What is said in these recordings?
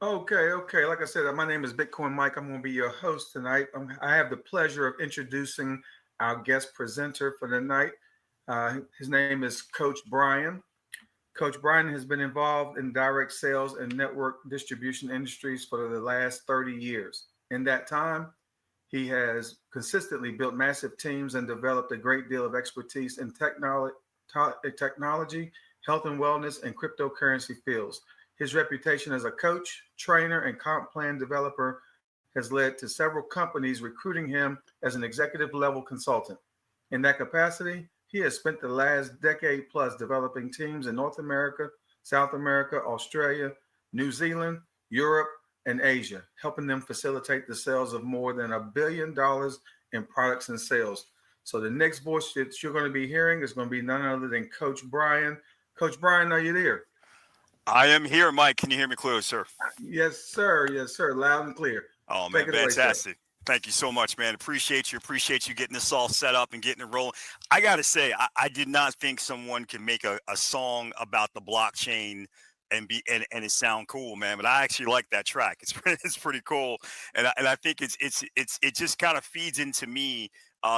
Okay. Like I said, my name is Bitcoin Mike. I'm going to be your host tonight. I have the pleasure of introducing our guest presenter for the night. His name is Coach Brian. Coach Brian has been involved in direct sales and network distribution industries for the last 30 years. In that time, he has consistently built massive teams and developed a great deal of expertise in technology, health and wellness, and cryptocurrency fields. His reputation as a coach, trainer, and comp plan developer has led to several companies recruiting him as an executive level consultant. In that capacity, he has spent the last decade plus developing teams in North America, South America, Australia, New Zealand, Europe, and Asia, helping them facilitate the sales of more than $1 billion in products and sales. So the next voice that you're going to be hearing is going to be none other than Coach Brian. Coach Brian, are you there? I am here, Mike. Can you hear me clearly, sir? Yes, sir. Yes, sir. Loud and clear. Oh, man, Take it away, sir. fantastic. Thank you so much, man. Appreciate you. Appreciate you getting this all set up and getting it rolling. I got to say, I did not think someone could make a song about the blockchain and it sound cool, man. But I actually like that track. It's pretty cool, and I think it just kind of feeds into me.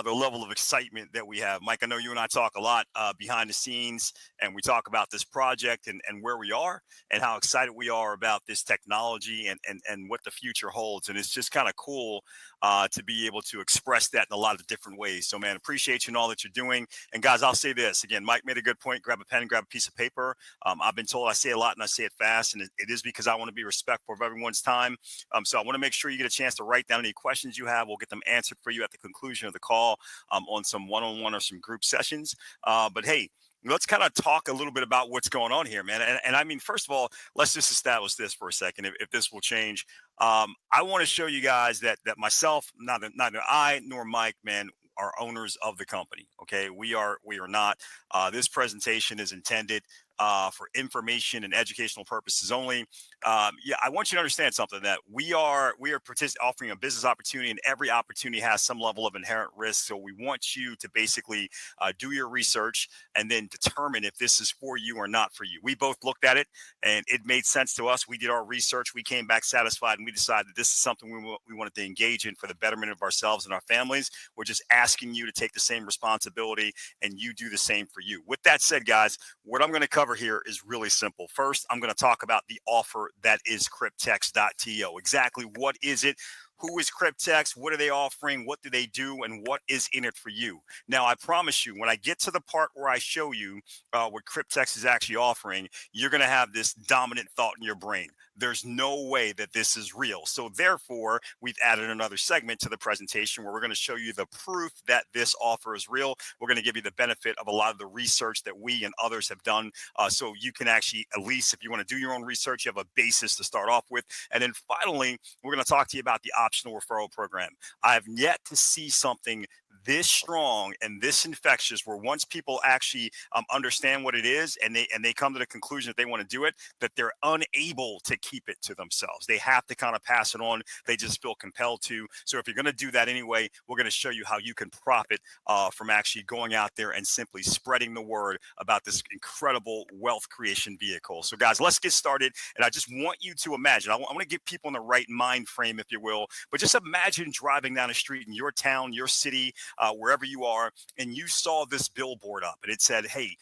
The level of excitement that we have. Mike, I know you and I talk a lot behind the scenes, and we talk about this project and where we are and how excited we are about this technology and what the future holds. And it's just kind of cool to be able to express that in a lot of different ways. So, man, appreciate you and all that you're doing. And, guys, I'll say this. Again, Mike made a good point. Grab a pen, grab a piece of paper. I've been told I say a lot and I say it fast, and it is because I want to be respectful of everyone's time. So I want to make sure you get a chance to write down any questions you have. We'll get them answered for you at the conclusion of the call. On some one-on-one or some group sessions. But hey, let's kind of talk a little bit about what's going on here, man. And I mean, first of all, let's just establish this for a second, if this will change. I want to show you guys that myself, neither I nor Mike, man, are owners of the company. Okay, we are not. This presentation is intended for information and educational purposes only. Yeah, I want you to understand something, that we are offering a business opportunity, and every opportunity has some level of inherent risk. So we want you to basically do your research and then determine if this is for you or not for you. We both looked at it and it made sense to us. We did our research. We came back satisfied, and we decided this is something we wanted to engage in for the betterment of ourselves and our families. We're just asking you to take the same responsibility and you do the same for you. With that said, guys, what I'm going to cover here is really simple. First, I'm going to talk about the offer that is Cryptex.to. Exactly what is it? Who is Cryptex? What are they offering? What do they do? And what is in it for you? Now, I promise you, when I get to the part where I show you what Cryptex is actually offering, you're going to have this dominant thought in your brain. There's no way that this is real. So therefore, we've added another segment to the presentation where we're going to show you the proof that this offer is real. We're going to give you the benefit of a lot of the research that we and others have done. So you can actually, at least if you want to do your own research, you have a basis to start off with. And then finally, we're going to talk to you about the optional referral program. I have yet to see something this strong and this infectious where once people actually understand what it is and they come to the conclusion that they want to do it, that they're unable to keep it to themselves. They have to kind of pass it on. They just feel compelled to. So if you're going to do that anyway, we're going to show you how you can profit from actually going out there and simply spreading the word about this incredible wealth creation vehicle. So guys, let's get started. And I just want you to imagine, I want to get people in the right mind frame, if you will, but just imagine driving down a street in your town, your city, wherever you are, and you saw this billboard up and it said, hey,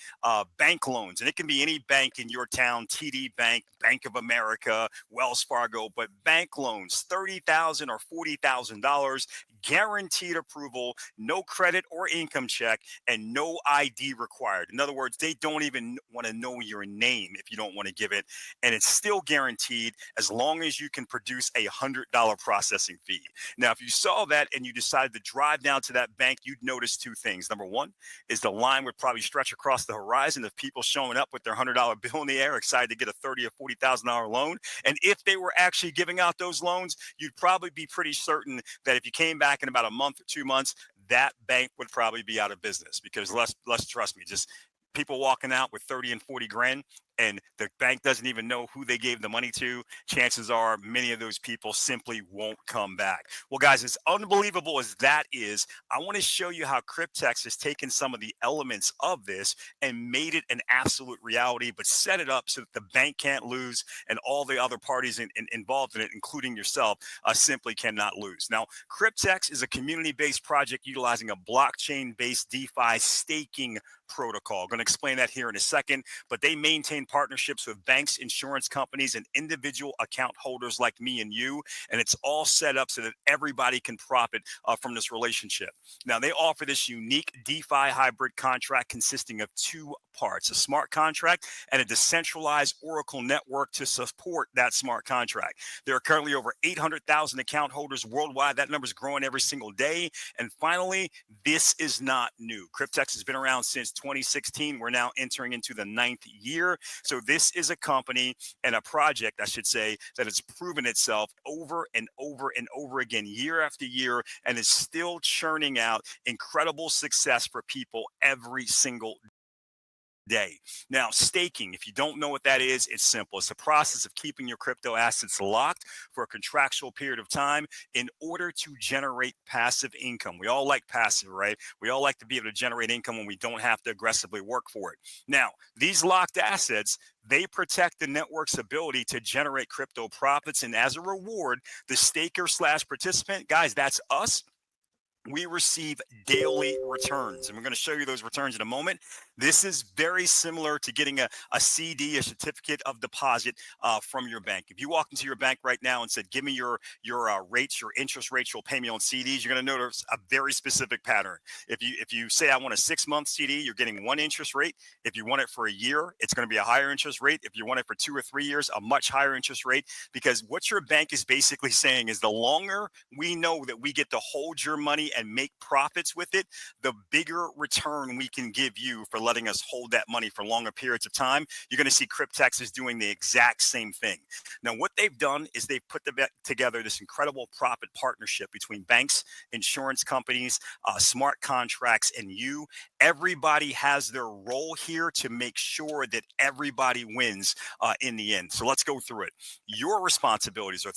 bank loans. And it can be any bank in your town, TD Bank, Bank of America, Wells Fargo, but bank loans, $30,000 or $40,000, guaranteed approval, no credit or income check, and no ID required. In other words, they don't even want to know your name if you don't want to give it. And it's still guaranteed as long as you can produce a $100 processing fee. Now, if you saw that and you decided to drive down to that bank, you'd notice two things. Number one is the line would probably stretch across the horizon of people showing up with their $100 bill in the air, excited to get a $30,000 or $40,000 loan. And if they were actually giving out those loans, you'd probably be pretty certain that if you came back in about a month or 2 months, that bank would probably be out of business because let's trust me, just people walking out with 30 and 40 grand, and the bank doesn't even know who they gave the money to, chances are many of those people simply won't come back. Well, guys, as unbelievable as that is, I want to show you how Cryptex has taken some of the elements of this and made it an absolute reality, but set it up so that the bank can't lose and all the other parties involved in it, including yourself, simply cannot lose. Now, Cryptex is a community-based project utilizing a blockchain-based DeFi staking protocol. I'm going to explain that here in a second, but they maintain partnerships with banks, insurance companies, and individual account holders like me and you, and it's all set up so that everybody can profit from this relationship. Now, they offer this unique DeFi hybrid contract consisting of two parts: a smart contract and a decentralized Oracle network to support that smart contract. There are currently over 800,000 account holders worldwide. That number is growing every single day. And finally, this is not new. Cryptex has been around since 2016. We're now entering into the 9th year. So this is a company and a project, I should say, that has proven itself over and over and over again, year after year, and is still churning out incredible success for people every single day. Now, staking, if you don't know what that is, it's simple. It's a process of keeping your crypto assets locked for a contractual period of time in order to generate passive income. We all like passive, right? We all like to be able to generate income when we don't have to aggressively work for it. Now, these locked assets, they protect the network's ability to generate crypto profits. And as a reward, the staker slash participant, guys, that's us, we receive daily returns. And we're going to show you those returns in a moment. This is very similar to getting a CD, a certificate of deposit from your bank. If you walked into your bank right now and said, give me your rates, your interest rates you'll pay me on CDs, you're going to notice a very specific pattern. If you say I want a 6-month CD, you're getting one interest rate. If you want it for a year, it's going to be a higher interest rate. If you want it for 2 or 3 years, a much higher interest rate. Because what your bank is basically saying is the longer we know that we get to hold your money and make profits with it, the bigger return we can give you for letting us hold that money for longer periods of time. You're going to see Cryptex is doing the exact same thing. Now, what they've done is they've put together this incredible profit partnership between banks, insurance companies, smart contracts, and you. Everybody has their role here to make sure that everybody wins in the end. So let's go through it. Your responsibilities are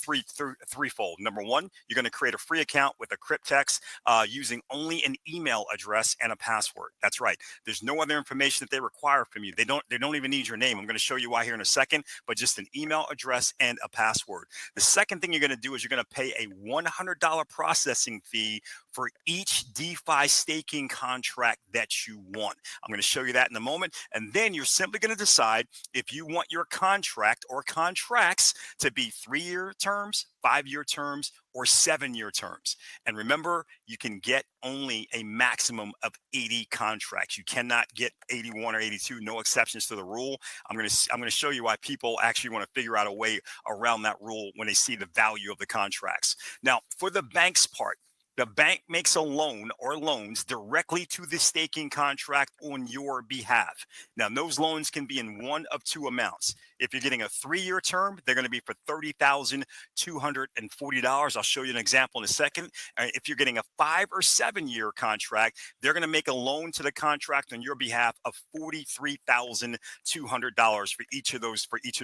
threefold. Number one, you're going to create a free account with a Cryptex using only an email address and a password. That's right. There's no other information that they require from you. They don't even need your name. I'm going to show you why here in a second, but just an email address and a password. The second thing you're going to do is you're going to pay a $100 processing fee for each DeFi staking contract that you want. I'm going to show you that in a moment. And then you're simply going to decide if you want your contract or contracts to be 3-year terms, 5-year terms, or 7-year terms. And remember, you can get only a maximum of 80 contracts. You cannot get 81 or 82, no exceptions to the rule. I'm going to show you why people actually want to figure out a way around that rule when they see the value of the contracts. Now, for the bank's part, the bank makes a loan or loans directly to the staking contract on your behalf. Now, those loans can be in one of two amounts. If you're getting a 3-year term, they're going to be for $30,240. I'll show you an example in a second. If you're getting a 5 or 7-year contract, they're going to make a loan to the contract on your behalf of $43,200 for each of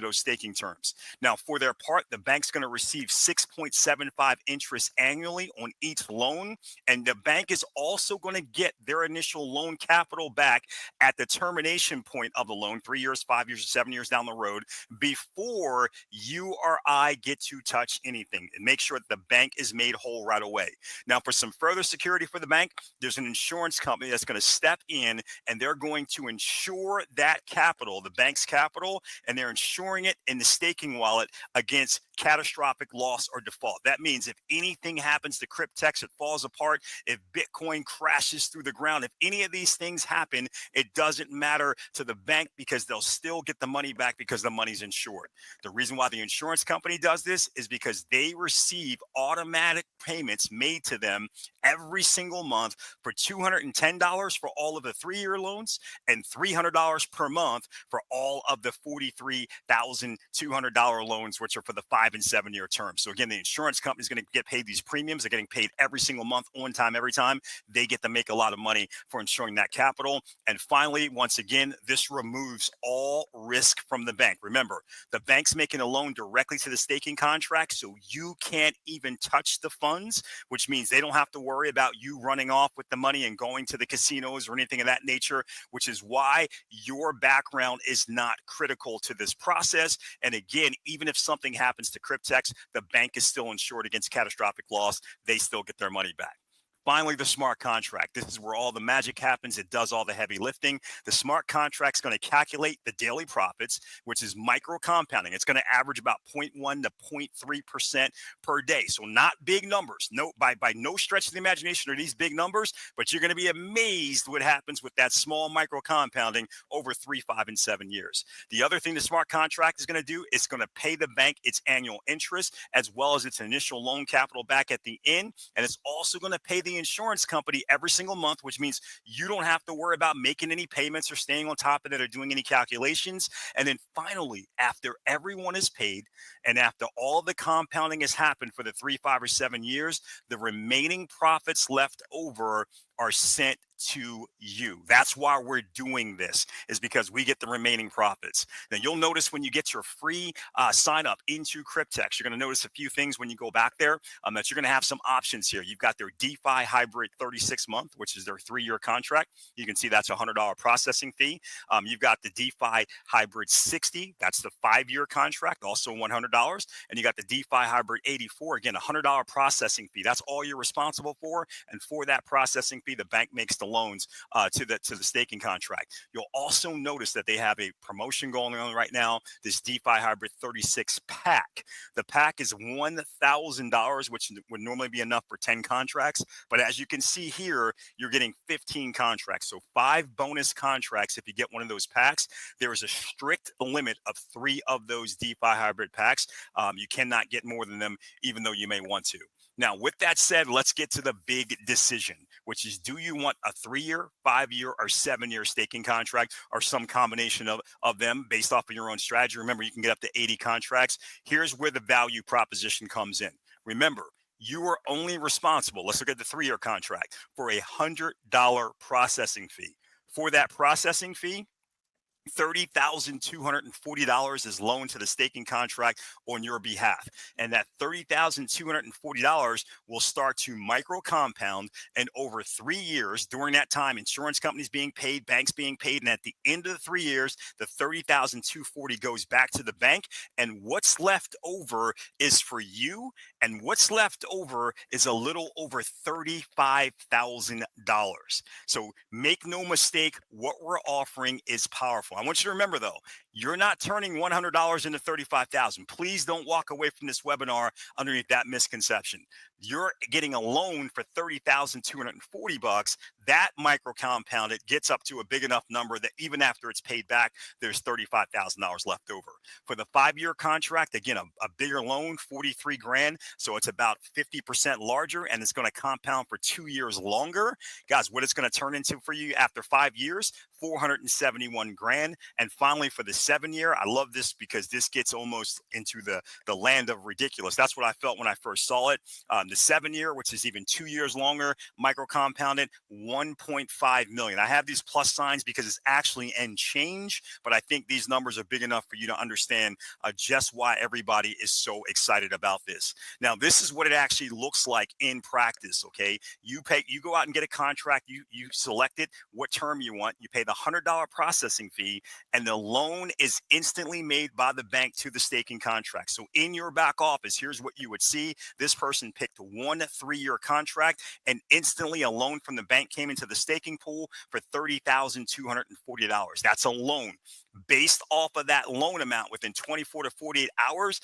those staking terms. Now, for their part, the bank's going to receive 6.75 interest annually on each loan, and the bank is also going to get their initial loan capital back at the termination point of the loan, 3 years, 5 years, or 7 years down the road, before you or I get to touch anything, and make sure that the bank is made whole right away. Now, for some further security for the bank, there's an insurance company that's going to step in, and they're going to insure that capital, the bank's capital, and they're insuring it in the staking wallet against catastrophic loss or default. That means if anything happens to Cryptex, it falls apart, if Bitcoin crashes through the ground, if any of these things happen, it doesn't matter to the bank because they'll still get the money back because the money's insured. The reason why the insurance company does this is because they receive automatic payments made to them every single month for $210 for all of the 3-year loans and $300 per month for all of the $43,200 loans, which are for the 5 and 7 year terms. So again, the insurance company is going to get paid these premiums. They're getting paid every single month on time, every time. They get to make a lot of money for insuring that capital. And finally, once again, this removes all risk from the bank. Remember, the bank's making a loan directly to the staking contract, so you can't even touch the funds, which means they don't have to worry about you running off with the money and going to the casinos or anything of that nature, which is why your background is not critical to this process. And again, even if something happens to Cryptex, the bank is still insured against catastrophic loss. They still get their money back. Finally, the smart contract. This is where all the magic happens. It does all the heavy lifting. The smart contract is going to calculate the daily profits, which is micro compounding. It's going to average about 0.1 to 0.3% per day. So not big numbers. No, by no stretch of the imagination are these big numbers, but you're going to be amazed what happens with that small micro compounding over 3, 5, and 7 years. The other thing the smart contract is going to do, it's going to pay the bank its annual interest as well as its initial loan capital back at the end. And it's also going to pay the insurance company every single month, which means you don't have to worry about making any payments or staying on top of it or doing any calculations. And then finally, after everyone is paid and after all the compounding has happened for the 3, 5, or 7 years, the remaining profits left over are sent to you. That's why we're doing this, is because we get the remaining profits. Now, you'll notice when you get your free sign up into Cryptex, you're going to notice a few things when you go back there, that you're going to have some options here. You've got their DeFi hybrid 36-month, which is their 3-year contract. You can see that's a $100 processing fee. You've got the DeFi hybrid 60. That's the 5-year contract, also $100. And you got the DeFi hybrid 84, again, a $100 processing fee. That's all you're responsible for. And for that processing fee, the bank makes the loans to the staking contract. You'll also notice that they have a promotion going on right now, this DeFi hybrid 36 pack. The pack is $1,000, which would normally be enough for 10 contracts. But as you can see here, you're getting 15 contracts. So 5 bonus contracts if you get one of those packs. There is a strict limit of 3 of those DeFi hybrid packs. You cannot get more than them, even though you may want to. Now, with that said, let's get to the big decision, which is, do you want a 3-year, 5-year, or 7-year staking contract, or some combination of them based off of your own strategy? Remember, you can get up to 80 contracts. Here's where the value proposition comes in. Remember, you are only responsible, let's look at the 3-year contract, for a $100 processing fee. For that processing fee, $30,240 is loaned to the staking contract on your behalf. And that $30,240 will start to micro compound. And over 3 years, during that time, insurance companies being paid, banks being paid. And at the end of the 3 years, the $30,240 goes back to the bank. And what's left over is for you. And what's left over is a little over $35,000. So make no mistake, what we're offering is powerful. I want you to remember, though, you're not turning $100 into $35,000. Please don't walk away from this webinar underneath that misconception. You're getting a loan for $30,240. That micro compounded gets up to a big enough number that even after it's paid back, there's $35,000 left over. For the 5-year contract, again, a bigger loan, 43 grand. So it's about 50% larger, and it's going to compound for 2 years longer. Guys, what it's going to turn into for you after 5 years, 471 grand. And finally, for the 7-year, I love this because this gets almost into the land of ridiculous. That's what I felt when I first saw it. The 7-year, which is even 2 years longer, micro compounded, 1.5 million. I have these plus signs because it's actually end change, but I think these numbers are big enough for you to understand just why everybody is so excited about this. Now, this is what it actually looks like in practice. Okay, you go out and get a contract. You select it, what term you want. You pay the $100 processing fee, and the loan is instantly made by the bank to the staking contract. So in your back office, here's what you would see. This person picked one 3-year contract, and instantly a loan from the bank came into the staking pool for $30,240. That's a loan. Based off of that loan amount, within 24 to 48 hours,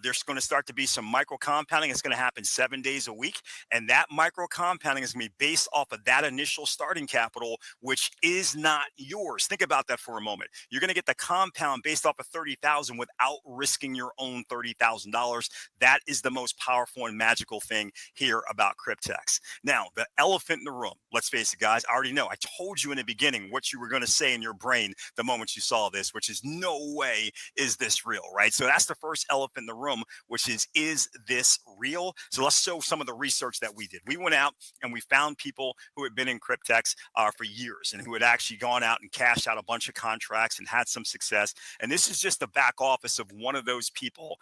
there's going to start to be some micro compounding. It's going to happen 7 days a week. And that micro compounding is going to be based off of that initial starting capital, which is not yours. Think about that for a moment. You're going to get the compound based off of 30,000 without risking your own $30,000. That is the most powerful and magical thing here about Cryptex. Now, the elephant in the room, let's face it, guys, I already know. I told you in the beginning what you were going to say in your brain the moment you saw this. this, which is no way is this real, right? So that's the first elephant in the room, which is this real? So let's show some of the research that we did. We went out and we found people who had been in Cryptex for years and who had actually gone out and cashed out a bunch of contracts and had some success. And this is just the back office of one of those people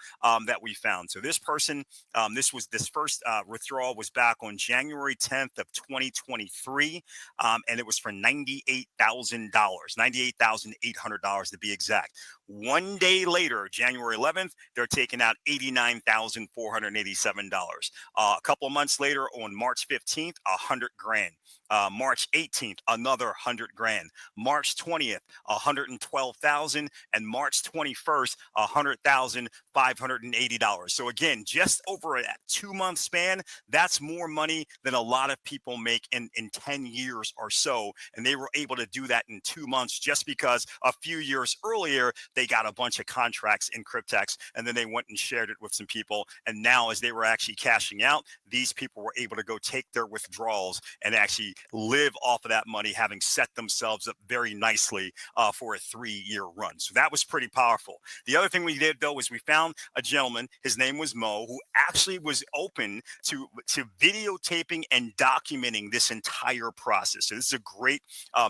that we found. So this person, this first withdrawal was back on January 10th of 2023, and it was for $98,000, $98,800 to be exact. One day later, January 11th, they're taking out $89,487. A couple of months later, on March 15th, $100,000. March 18th, another $100,000. March 20th, $112,000, and March 21st, $100,580. So again, just over a 2-month span, that's more money than a lot of people make in 10 years or so. And they were able to do that in 2 months just because a few years earlier, they got a bunch of contracts in Cryptex, and then they went and shared it with some people. And now, as they were actually cashing out, these people were able to go take their withdrawals and actually live off of that money, having set themselves up very nicely for a 3-year run. So that was pretty powerful. The other thing we did, though, was we found a gentleman, his name was Mo, who actually was open to videotaping and documenting this entire process. So this is a great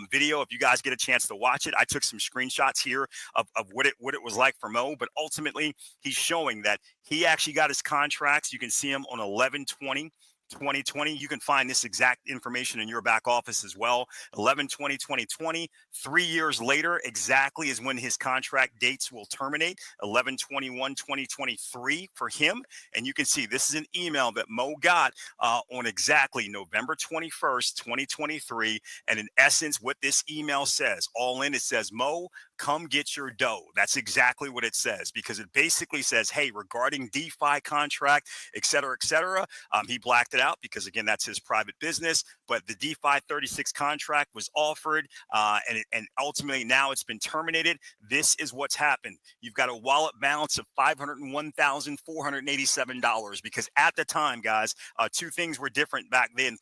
video. If you guys get a chance to watch it, I took some screenshots here of what it was like for Mo, but ultimately he's showing that he actually got his contracts. You can see him on 11/20/2020. You can find this exact information in your back office as well. 11/20/2020. 3 years later, exactly is when his contract dates will terminate. 11/21/2023 for him. And you can see this is an email that Mo got on exactly November 21st, 2023. And in essence, what this email says, all in, it says, Mo, come get your dough. That's exactly what it says, because it basically says, hey, regarding DeFi contract, et cetera, et cetera. He blacked it out because, again, that's his private business. But the DeFi 36 contract was offered, and ultimately now it's been terminated. This is what's happened. You've got a wallet balance of $501,487, because at the time, guys, two things were different back then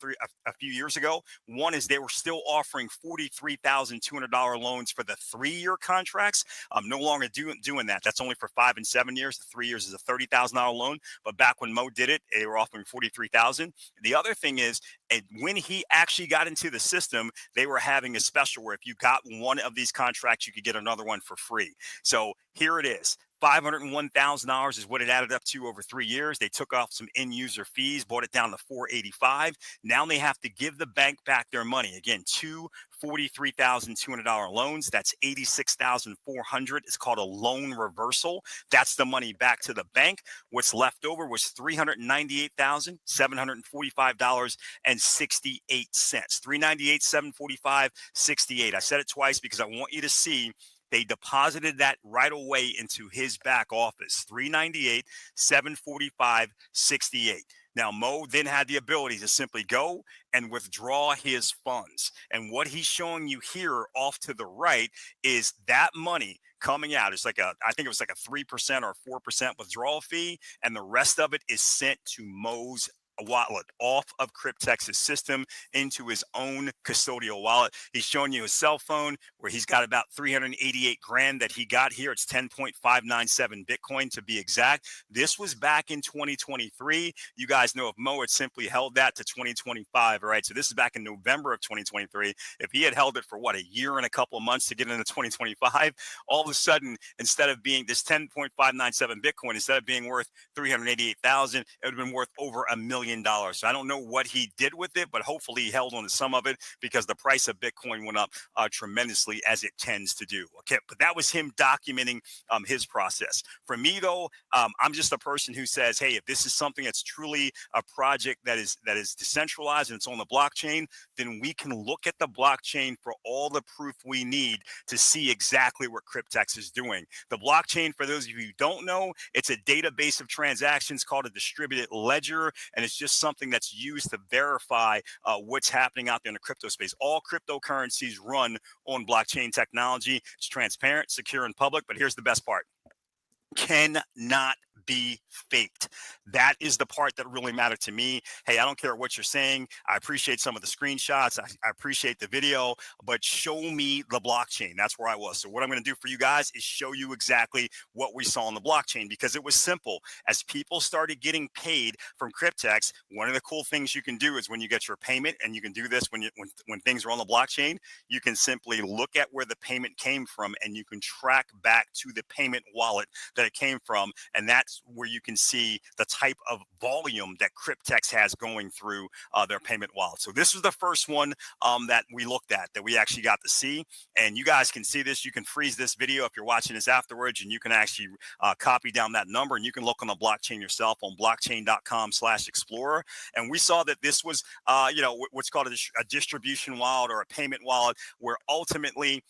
a few years ago. One is they were still offering $43,200 loans for the 3-year contracts. I'm no longer doing that. That's only for 5 and 7 years. The 3 years is a $30,000 loan. But back when Mo did it, they were offering $43,000. The other thing is, and when he actually got into the system, they were having a special where if you got one of these contracts, you could get another one for free. So here it is. $501,000 is what it added up to over 3 years. They took off some end user fees, brought it down to $485. Now they have to give the bank back their money. Again, two $43,200 loans. That's $86,400. It's called a loan reversal. That's the money back to the bank. What's left over was $398,745.68. $398,745.68. I said it twice because I want you to see they deposited that right away into his back office. $398,745.68. Now, Mo then had the ability to simply go and withdraw his funds. And what he's showing you here off to the right is that money coming out. It's like I think it was like a 3% or 4% withdrawal fee. And the rest of it is sent to Mo's wallet off of Cryptex's system into his own custodial wallet. He's showing you his cell phone where he's got about 388 grand that he got here. It's 10.597 Bitcoin to be exact. This was back in 2023. You guys know if Mo had simply held that to 2025, all right? So this is back in November of 2023. If he had held it for a year and a couple of months to get into 2025, all of a sudden, instead of being this 10.597 Bitcoin, instead of being worth 388,000, it would have been worth over $1 million. So I don't know what he did with it, but hopefully he held on to some of it because the price of Bitcoin went up tremendously, as it tends to do. Okay, but that was him documenting his process. For me, though, I'm just a person who says, hey, if this is something that's truly a project that is decentralized and it's on the blockchain, then we can look at the blockchain for all the proof we need to see exactly what Cryptex is doing. The blockchain, for those of you who don't know, it's a database of transactions called a distributed ledger, and it's just something that's used to verify what's happening out there in the crypto space. All cryptocurrencies run on blockchain technology. It's transparent, secure, and public. But here's the best part. Cannot be faked. That is the part that really mattered to me. Hey, I don't care what you're saying. I appreciate some of the screenshots. I appreciate the video, but show me the blockchain. That's where I was. So what I'm going to do for you guys is show you exactly what we saw on the blockchain, because it was simple. As people started getting paid from Cryptex, one of the cool things you can do is when you get your payment, and you can do this when things are on the blockchain, you can simply look at where the payment came from, and you can track back to the payment wallet that it came from. And that's where you can see the type of volume that Cryptex has going through their payment wallet. So this was the first one that we looked at, that we actually got to see. And you guys can see this. You can freeze this video if you're watching this afterwards, and you can actually copy down that number, and you can look on the blockchain yourself on blockchain.com/explorer. And we saw that this was, what's called a distribution wallet or a payment wallet, where ultimately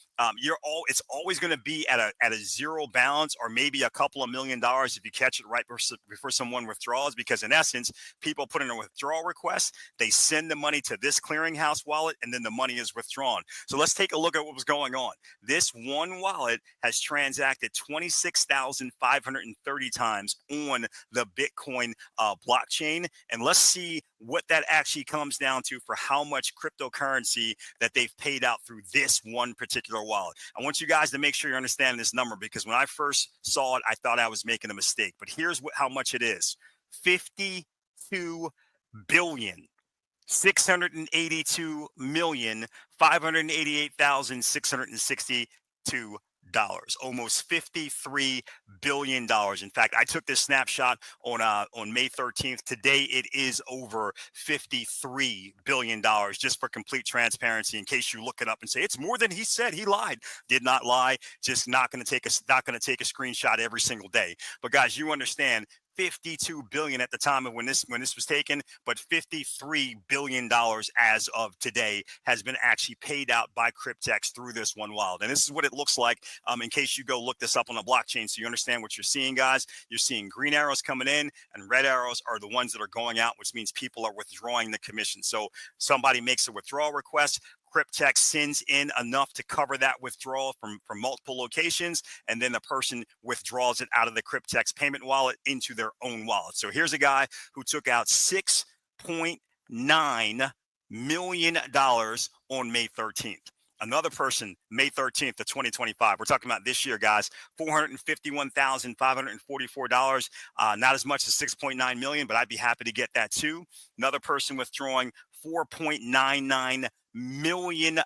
it's always going to be at a zero balance, or maybe a couple of $1 million if you catch it right before someone withdraws. Because in essence, people put in a withdrawal request, they send the money to this clearinghouse wallet, and then the money is withdrawn. So let's take a look at what was going on. This one wallet has transacted 26,530 times on the Bitcoin blockchain. And let's see what that actually comes down to for how much cryptocurrency that they've paid out through this one particular wallet. I want you guys to make sure you understand this number, because when I first saw it, I thought I was making a mistake. But here's how much it is: 52 billion. 682,588,662 almost $53 billion. In fact, I took this snapshot on May 13th. Today, it is over $53 billion, just for complete transparency, in case you look it up and say it's more than he said. He lied. Did not lie. Just not going to take a screenshot every single day. But guys, you understand, 52 billion at the time of when this was taken, but $53 billion as of today has been actually paid out by Cryptex through this one wallet. And this is what it looks like, in case you go look this up on the blockchain, so you understand what you're seeing, guys. You're seeing green arrows coming in, and red arrows are the ones that are going out, which means people are withdrawing the commission. So somebody makes a withdrawal request, Cryptex sends in enough to cover that withdrawal from multiple locations, and then the person withdraws it out of the Cryptex payment wallet into their own wallet. So here's a guy who took out $6.9 million on May 13th. Another person, May 13th of 2025. We're talking about this year, guys. $451,544. Not as much as 6.9 million, but I'd be happy to get that too. Another person withdrawing $4.99 million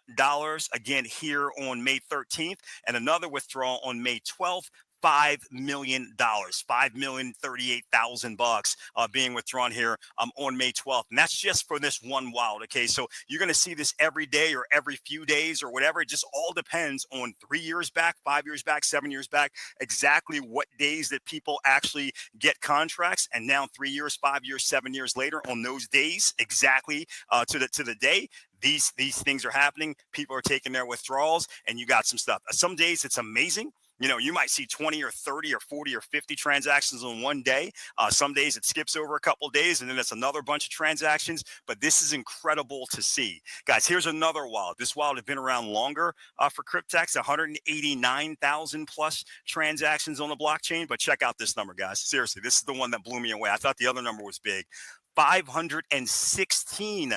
again here on May 13th, and another withdrawal on May 12th. $5 million, $5,038,000 being withdrawn here on May 12th. And that's just for this one wallet. Okay. So you're going to see this every day or every few days or whatever. It just all depends on 3 years back, 5 years back, 7 years back, exactly what days that people actually get contracts. And now 3 years, 5 years, 7 years later, on those days, exactly to the day, these things are happening. People are taking their withdrawals, and you got some stuff. Some days it's amazing. You know, you might see 20 or 30 or 40 or 50 transactions on one day. Some days it skips over a couple of days, and then it's another bunch of transactions. But this is incredible to see. Guys, here's another wallet. This wallet has been around longer for Cryptex, 189,000 plus transactions on the blockchain. But check out this number, guys. Seriously, this is the one that blew me away. I thought the other number was big. 516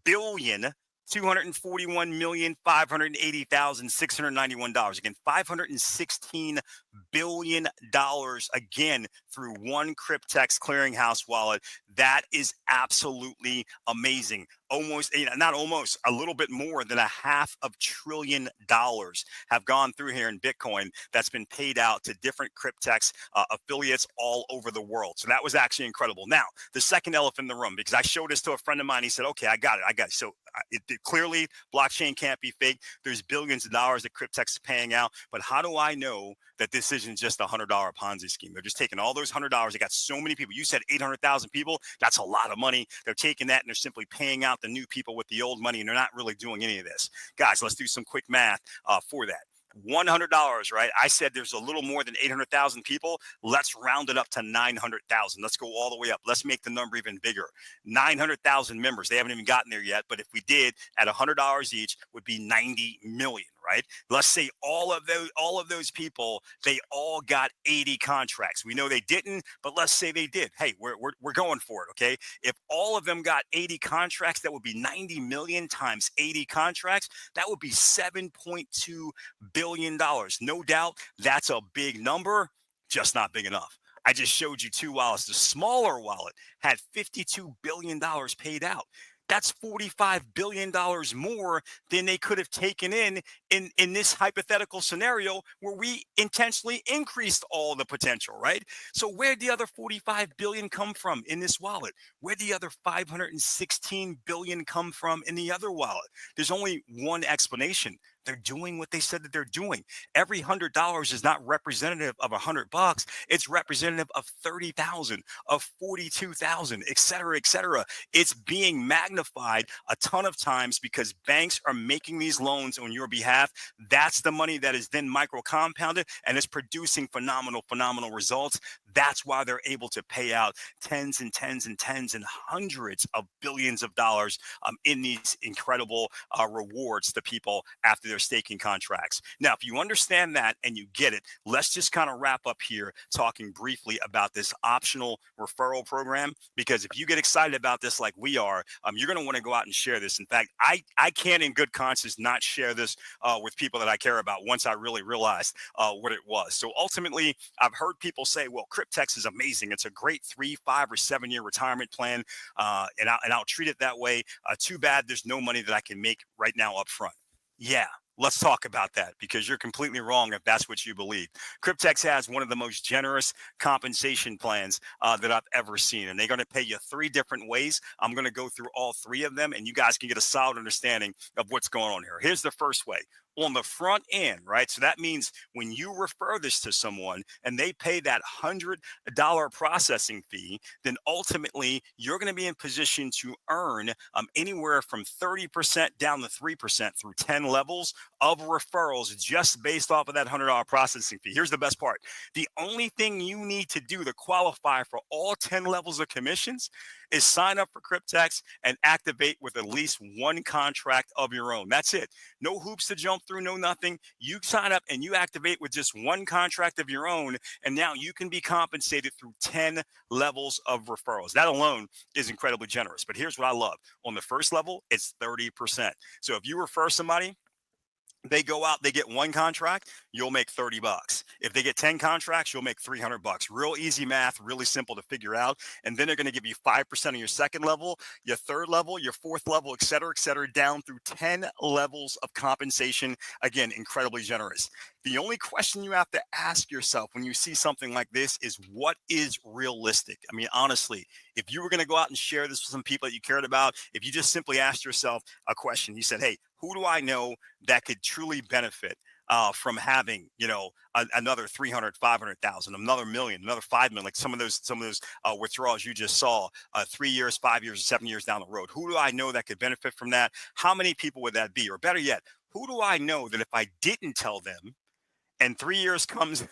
billion. $241,580,691. Again, $516 billion again through one Cryptex clearinghouse wallet. That is absolutely amazing. Almost, not almost, a little bit more than $500 billion have gone through here in Bitcoin that's been paid out to different Cryptex affiliates all over the world. So that was actually incredible. Now, the second elephant in the room, because I showed this to a friend of mine. He said, okay, I got it. So clearly, blockchain can't be fake. There's billions of dollars that Cryptex is paying out. But how do I know that this isn't just a $100 Ponzi scheme? They're just taking all those $100. They got so many people. You said 800,000 people. That's a lot of money. They're taking that and they're simply paying out the new people with the old money, and they're not really doing any of this. Guys, let's do some quick math for that. $100, right? I said there's a little more than 800,000 people. Let's round it up to 900,000. Let's go all the way up. Let's make the number even bigger. 900,000 members. They haven't even gotten there yet. But if we did at $100 each, would be 90 million, right? Let's say all of those people, they all got 80 contracts. We know they didn't, but let's say they did. Hey, we're going for it, okay? If all of them got 80 contracts, that would be 90 million times 80 contracts. That would be $7.2 billion. No doubt that's a big number, just not big enough. I just showed you two wallets. The smaller wallet had $52 billion paid out. That's $45 billion more than they could have taken in this hypothetical scenario where we intentionally increased all the potential, right? So where'd the other 45 billion come from in this wallet? Where'd the other 516 billion come from in the other wallet? There's only one explanation. They're doing what they said that they're doing. Every $100 is not representative of $100. It's representative of 30,000, of 42,000, et cetera, et cetera. It's being magnified a ton of times because banks are making these loans on your behalf. That's the money that is then micro compounded and is producing phenomenal results. That's why they're able to pay out tens and tens and tens and hundreds of billions of dollars in these incredible rewards to people after their staking contracts. Now, if you understand that and you get it, let's just kind of wrap up here talking briefly about this optional referral program, because if you get excited about this like we are, you're going to want to go out and share this. In fact, I can't in good conscience not share this with people that I care about once I really realized what it was. So ultimately, I've heard people say, well, Cryptex is amazing. It's a great 3, 5, or 7 year retirement plan, and I'll treat it that way. Too bad there's no money that I can make right now up front. Yeah, let's talk about that, because you're completely wrong if that's what you believe. Cryptex has one of the most generous compensation plans that I've ever seen, and they're going to pay you 3 different ways. I'm going to go through all 3 of them, and you guys can get a solid understanding of what's going on here. Here's the first way. On the front end, right? So that means when you refer this to someone and they pay that $100 processing fee, then ultimately you're going to be in position to earn anywhere from 30% down to 3% through 10 levels of referrals just based off of that $100 processing fee. Here's the best part. The only thing you need to do to qualify for all 10 levels of commissions is sign up for Cryptex and activate with at least 1 contract of your own. That's it. No hoops to jump through, no nothing. You sign up and you activate with just 1 contract of your own, and now you can be compensated through 10 levels of referrals. That alone is incredibly generous. But here's what I love. On the first level, it's 30%. So if you refer somebody, they go out, they get 1 contract, you'll make $30. If they get 10 contracts, you'll make $300. Real easy math, really simple to figure out. And then they're going to give you 5% of your second level, your third level, your fourth level, et cetera, down through 10 levels of compensation. Again, incredibly generous. The only question you have to ask yourself when you see something like this is, what is realistic? I mean, honestly, if you were going to go out and share this with some people that you cared about, if you just simply asked yourself a question, you said, hey, who do I know that could truly benefit from having, another 300, 500,000, another million, another 5 million, like some of those withdrawals you just saw 3 years, 5 years, 7 years down the road. Who do I know that could benefit from that? How many people would that be? Or better yet, who do I know that if I didn't tell them, and 3 years comes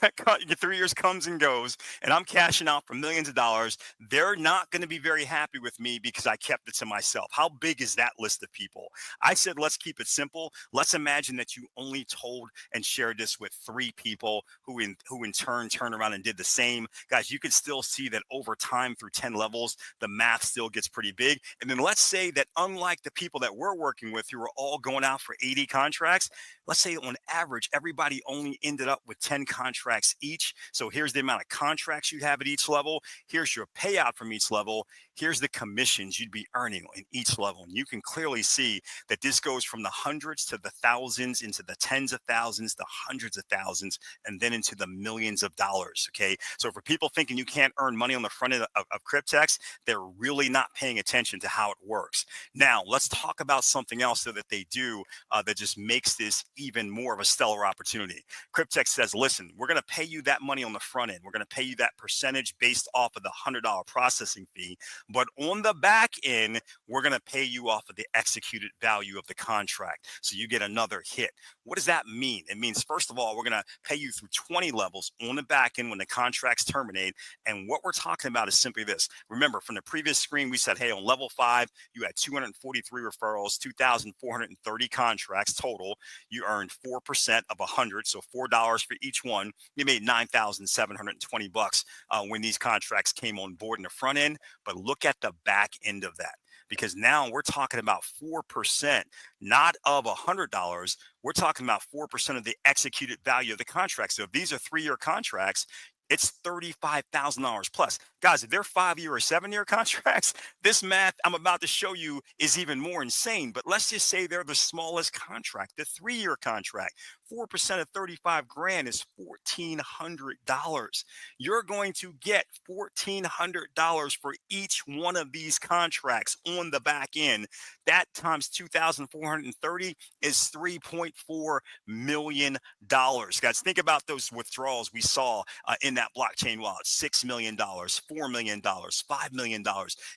3 years comes and goes, and I'm cashing out for millions of dollars, they're not going to be very happy with me because I kept it to myself? How big is that list of people? I said, let's keep it simple. Let's imagine that you only told and shared this with 3 people who in turn turned around and did the same. Guys, you can still see that over time through 10 levels, the math still gets pretty big. And then let's say that unlike the people that we're working with who are all going out for 80 contracts, let's say on average, everybody only ended up with 10 contracts each. So here's the amount of contracts you'd have at each level. Here's your payout from each level. Here's the commissions you'd be earning in each level. And you can clearly see that this goes from the hundreds to the thousands, into the tens of thousands, the hundreds of thousands, and then into the millions of dollars. Okay. So for people thinking you can't earn money on the front end of Cryptex, they're really not paying attention to how it works. Now, let's talk about something else so that they do that just makes this even more of a stellar opportunity. Cryptex says, listen, we're going to pay you that money on the front end. We're going to pay you that percentage based off of the $100 processing fee. But on the back end, we're going to pay you off of the executed value of the contract. So you get another hit. What does that mean? It means, first of all, we're going to pay you through 20 levels on the back end when the contracts terminate. And what we're talking about is simply this. Remember, from the previous screen, we said, hey, on level 5, you had 243 referrals, 2,430 contracts total. You earned 4% of 100, so $4 for each one. You made $9,720 when these contracts came on board in the front end. But look at the back end of that, because now we're talking about 4%, not of $100. We're talking about 4% of the executed value of the contract. So if these are 3-year contracts, it's $35,000 plus. Guys, if they're 5-year or 7-year contracts, this math I'm about to show you is even more insane. But let's just say they're the smallest contract, the 3-year contract. 4% of 35 grand is $1,400. You're going to get $1,400 for each one of these contracts on the back end. That times 2,430 is $3.4 million. Guys, think about those withdrawals we saw in that blockchain wallet. $6 million, $4 million, $5 million.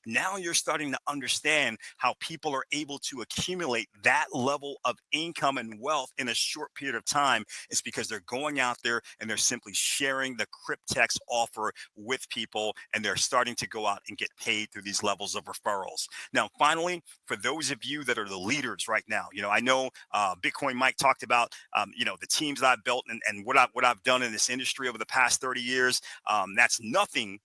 Now you're starting to understand how people are able to accumulate that level of income and wealth in a short period of time. It's because they're going out there and they're simply sharing the Cryptex offer with people, and they're starting to go out and get paid through these levels of referrals. Now, finally, for those of you that are the leaders right now, I know Bitcoin Mike talked about, the teams that I've built and what I've done in this industry over the past 30 years. That's nothing,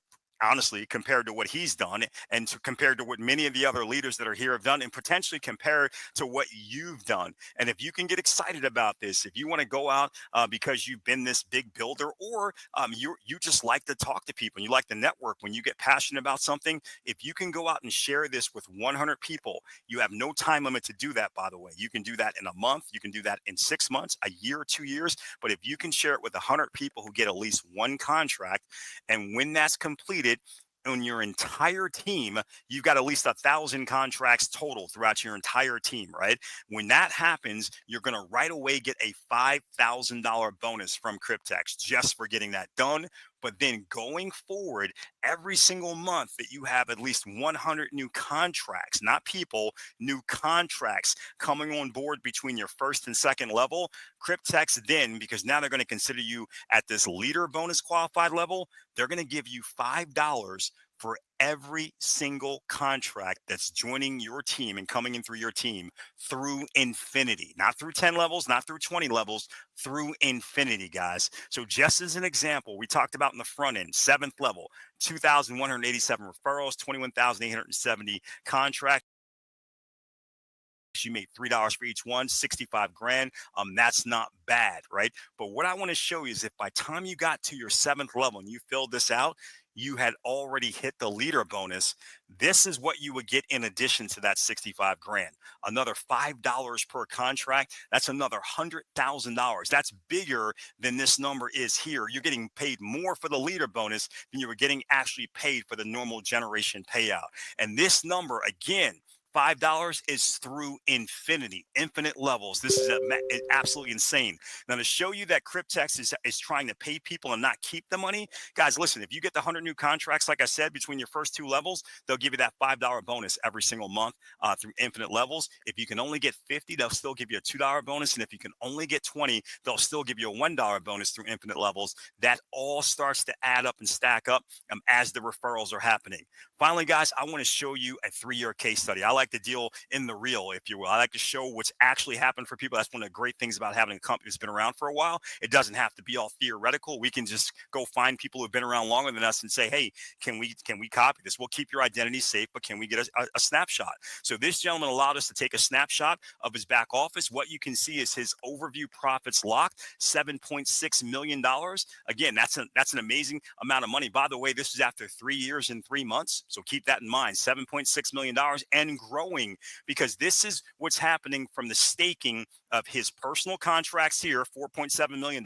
honestly, compared to what he's done, and compared to what many of the other leaders that are here have done, and potentially compared to what you've done. And if you can get excited about this, if you want to go out because you've been this big builder, or you just like to talk to people and you like to network when you get passionate about something, if you can go out and share this with 100 people, you have no time limit to do that, by the way. You can do that in a month, you can do that in 6 months, a year, 2 years. But if you can share it with 100 people who get at least one contract, and when that's completed, on your entire team, you've got at least 1,000 contracts total throughout your entire team, right? When that happens, you're going to right away get a $5,000 bonus from Cryptex just for getting that done. But then going forward, every single month that you have at least 100 new contracts, not people, new contracts coming on board between your first and second level, Cryptex then, because now they're going to consider you at this leader bonus qualified level, they're going to give you $5 for every single contract that's joining your team and coming in through your team through infinity, not through 10 levels, not through 20 levels, through infinity, guys. So just as an example, we talked about in the front end, 7th level, 2,187 referrals, 21,870 contracts. You made $3 for each one, 65 grand. That's not bad, right? But what I want to show you is if by time you got to your 7th level and you filled this out, you had already hit the leader bonus. This is what you would get in addition to that 65 grand. Another $5 per contract. That's another $100,000. That's bigger than this number is here. You're getting paid more for the leader bonus than you were getting actually paid for the normal generation payout. And this number, again, $5 is through infinity, infinite levels. This is absolutely insane. Now, to show you that Cryptex is trying to pay people and not keep the money, guys, listen, if you get the 100 new contracts, like I said, between your first 2 levels, they'll give you that $5 bonus every single month through infinite levels. If you can only get 50, they'll still give you a $2 bonus. And if you can only get 20, they'll still give you a $1 bonus through infinite levels. That all starts to add up and stack up as the referrals are happening. Finally, guys, I want to show you a 3-year case study. I like to deal in the real, if you will. I like to show what's actually happened for people. That's one of the great things about having a company that's been around for a while. It doesn't have to be all theoretical. We can just go find people who've been around longer than us and say, hey, can we copy this? We'll keep your identity safe, but can we get a snapshot? So this gentleman allowed us to take a snapshot of his back office. What you can see is his overview profits locked, $7.6 million. Again, that's an amazing amount of money. By the way, this is after 3 years and 3 months. So keep that in mind, $7.6 million and growing, because this is what's happening from the staking of his personal contracts here, $4.7 million,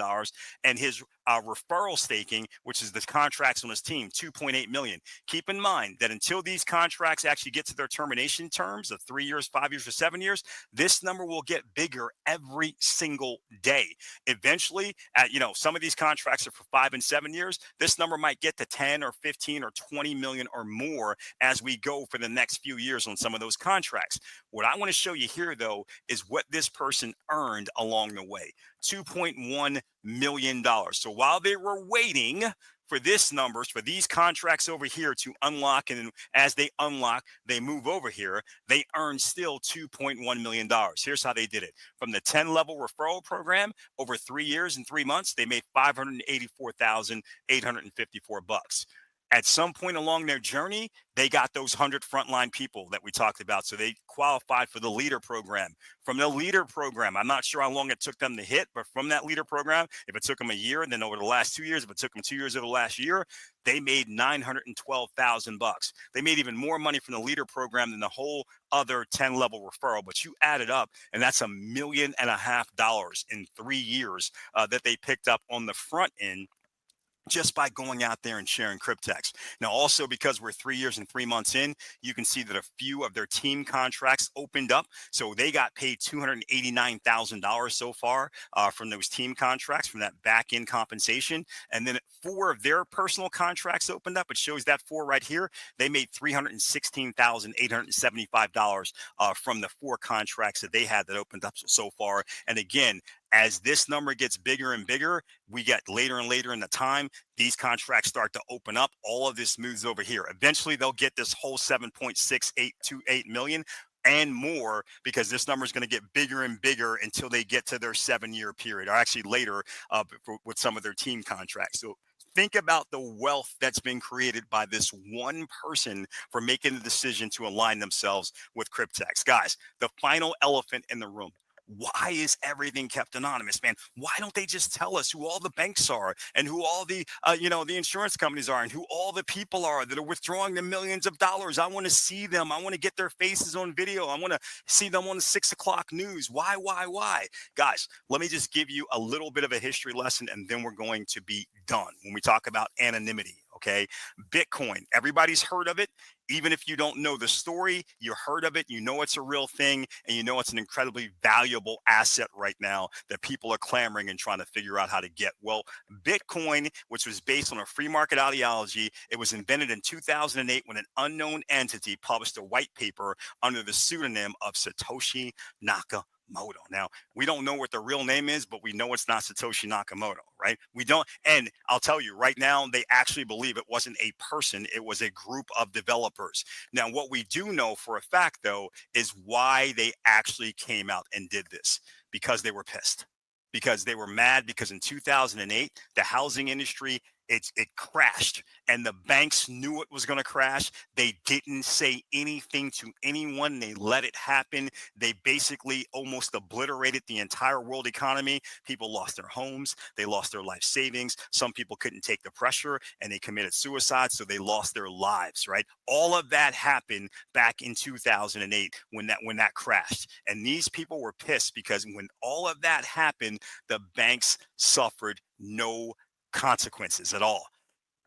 and his referral staking, which is the contracts on his team, 2.8 million. Keep in mind that until these contracts actually get to their termination terms of 3 years, 5 years, or 7 years, this number will get bigger every single day. Eventually, some of these contracts are for 5 and 7 years. This number might get to 10 or 15 or 20 million or more as we go for the next few years on some of those contracts. What I want to show you here, though, is what this person earned along the way. $2.1 million. So while they were waiting for this numbers, for these contracts over here to unlock, and as they unlock, they move over here, they earn still $2.1 million. Here's how they did it. From the 10-level referral program, over 3 years and 3 months, they made $584,854. At some point along their journey, they got those 100 frontline people that we talked about. So they qualified for the leader program. From the leader program, I'm not sure how long it took them to hit, but from that leader program, if it took them a year, and then over the last 2 years, if it took them 2 years over the last year, they made $912,000. They made even more money from the leader program than the whole other 10-level referral. But you add it up, and that's $1.5 million in 3 years that they picked up on the front end, just by going out there and sharing Cryptex. Now, also because we're 3 years and 3 months in, you can see that a few of their team contracts opened up. So they got paid $289,000 so far from those team contracts, from that back end compensation. And then 4 of their personal contracts opened up. It shows that 4 right here. They made $316,875 from the 4 contracts that they had that opened up so far. And again, as this number gets bigger and bigger, we get later and later in the time, these contracts start to open up. All of this moves over here. Eventually, they'll get this whole 7.6828 million and more, because this number is going to get bigger and bigger until they get to their 7-year period, or actually later with some of their team contracts. So think about the wealth that's been created by this one person for making the decision to align themselves with Cryptex. Guys, the final elephant in the room. Why is everything kept anonymous, man? Why don't they just tell us who all the banks are and who all the, the insurance companies are and who all the people are that are withdrawing the millions of dollars? I want to see them. I want to get their faces on video. I want to see them on the 6 o'clock news. Why? Guys, let me just give you a little bit of a history lesson, and then we're going to be done when we talk about anonymity. Okay. Bitcoin, everybody's heard of it. Even if you don't know the story, you heard of it, you know it's a real thing, and you know it's an incredibly valuable asset right now that people are clamoring and trying to figure out how to get. Well, Bitcoin, which was based on a free market ideology, it was invented in 2008 when an unknown entity published a white paper under the pseudonym of Satoshi Nakamoto. Now, we don't know what the real name is, but we know it's not Satoshi Nakamoto, right? We don't. And I'll tell you right now, they actually believe it wasn't a person. It was a group of developers. Now, what we do know for a fact, though, is why they actually came out and did this. Because they were pissed. Because they were mad, because in 2008, the housing industry, it crashed, and the banks knew it was going to crash. They didn't say anything to anyone. They let it happen. They basically almost obliterated the entire world economy. People lost their homes. They lost their life savings. Some people couldn't take the pressure and they committed suicide. So they lost their lives, right? All of that happened back in 2008 when that crashed. And these people were pissed because when all of that happened, the banks suffered no consequences at all.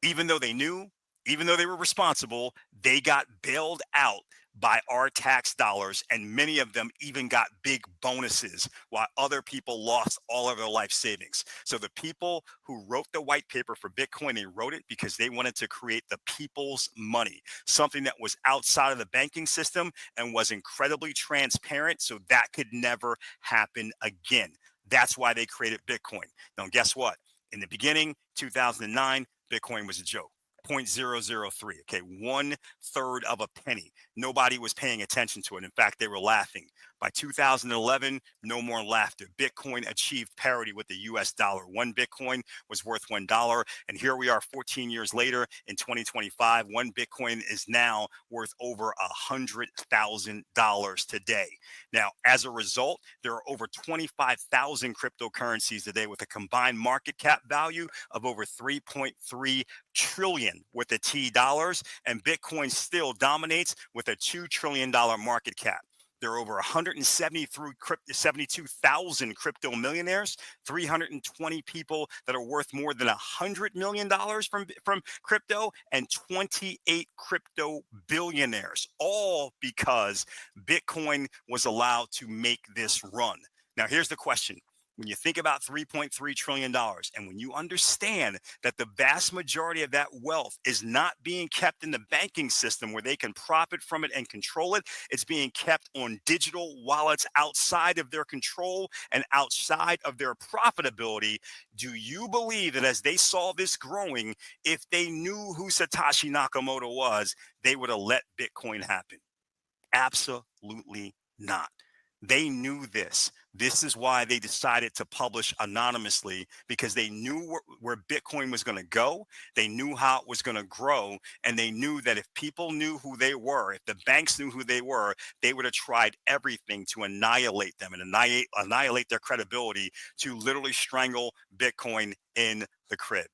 Even though they knew, even though they were responsible, they got bailed out by our tax dollars, and many of them even got big bonuses while other people lost all of their life savings. So the people who wrote the white paper for Bitcoin, they wrote it because they wanted to create the people's money, something that was outside of the banking system and was incredibly transparent, so that could never happen again. That's why they created Bitcoin. Now, guess what? In the beginning, 2009, Bitcoin was a joke. 0.003, okay, 1/3 of a penny. Nobody was paying attention to it. In fact, they were laughing. By 2011, no more laughter. Bitcoin achieved parity with the US dollar. One Bitcoin was worth $1. And here we are 14 years later in 2025. One Bitcoin is now worth over $100,000 today. Now, as a result, there are over 25,000 cryptocurrencies today with a combined market cap value of over 3.3 trillion with a T dollars, and Bitcoin still dominates with a $2 trillion market cap. There are over 172,000 crypto millionaires, 320 people that are worth more than $100 million from crypto, and 28 crypto billionaires, all because Bitcoin was allowed to make this run. Now, here's the question. When you think about $3.3 trillion, and when you understand that the vast majority of that wealth is not being kept in the banking system where they can profit from it and control it, it's being kept on digital wallets outside of their control and outside of their profitability. Do you believe that as they saw this growing, if they knew who Satoshi Nakamoto was, they would have let Bitcoin happen? Absolutely not. They knew this. This is why they decided to publish anonymously, because they knew where Bitcoin was going to go. They knew how it was going to grow. And they knew that if people knew who they were, if the banks knew who they were, they would have tried everything to annihilate them and annihilate their credibility, to literally strangle Bitcoin in the crib.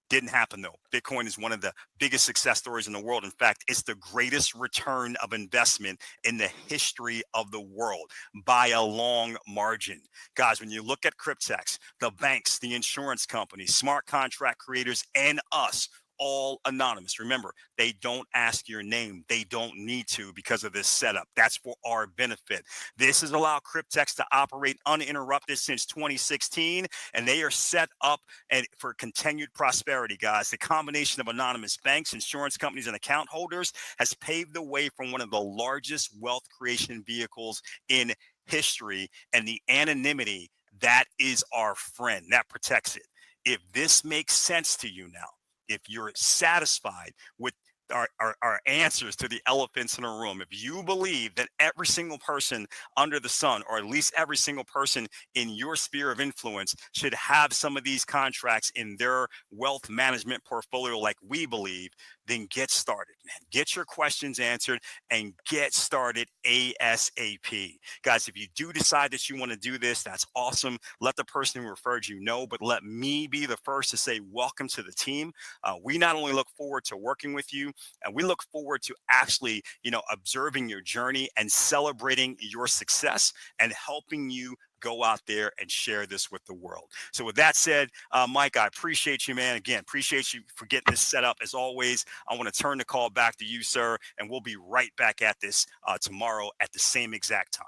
Didn't happen, though. Bitcoin is one of the biggest success stories in the world. In fact, it's the greatest return of investment in the history of the world by a long margin. Guys, when you look at Cryptex, the banks, the insurance companies, smart contract creators, and us, all anonymous. Remember, they don't ask your name. They don't need to, because of this setup. That's for our benefit. This has allowed Cryptex to operate uninterrupted since 2016, and they are set up and for continued prosperity, guys. The combination of anonymous banks, insurance companies, and account holders has paved the way for one of the largest wealth creation vehicles in history, and the anonymity, that is our friend. That protects it. If this makes sense to you now, if you're satisfied with our answers to the elephants in the room, if you believe that every single person under the sun, or at least every single person in your sphere of influence, should have some of these contracts in their wealth management portfolio like we believe, then get started, man. Get your questions answered and get started ASAP. Guys, if you do decide that you want to do this, that's awesome. Let the person who referred you know, but let me be the first to say welcome to the team. We not only look forward to working with you, and we look forward to actually, observing your journey and celebrating your success and helping you go out there and share this with the world. So with that said, Mike, I appreciate you, man. Again, appreciate you for getting this set up. As always, I want to turn the call back to you, sir, and we'll be right back at this tomorrow at the same exact time.